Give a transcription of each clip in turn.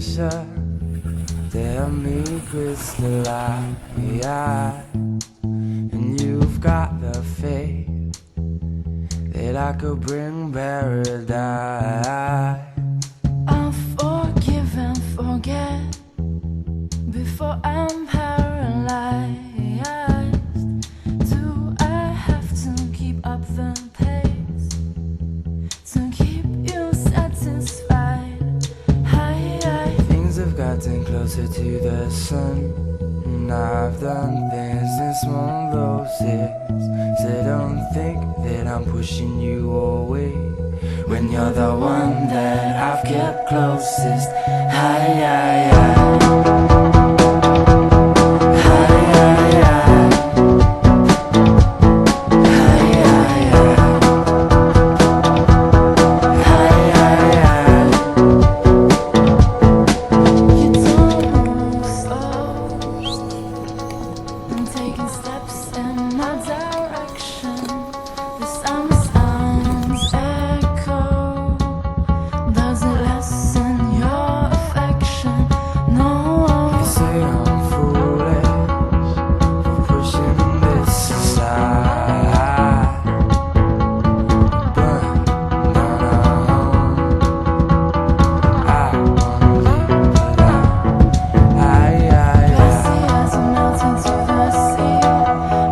pressure. Tell me crystalline, and you've got the faith that I could bring paradise. I'll forgive and forget before I'm paralyzed. Do I have to keep up the pace to keep you satisfied? Things have gotten closer to the sun, and I've done things in small doses. So don't think that I'm pushing you away when you're the one that I've kept closest. Taking steps in my direction. The sounds echo. Does it lessen your affection? No. You say I'm foolish for pushing this aside, but down our home I wanna leave alive. Glassy as a melting to the sea.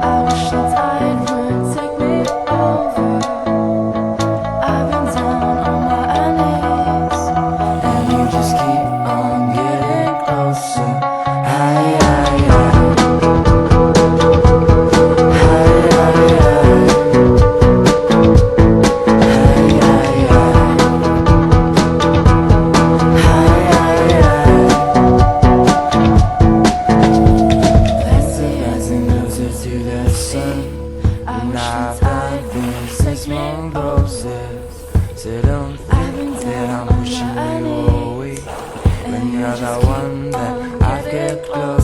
I wish the tide would take me over. I've been down on my knees, And you just keep on getting closer. Rising closer to the sun, and I've done things in small doses. So don't think that I'm pushing you away when you're the one that I've kept close.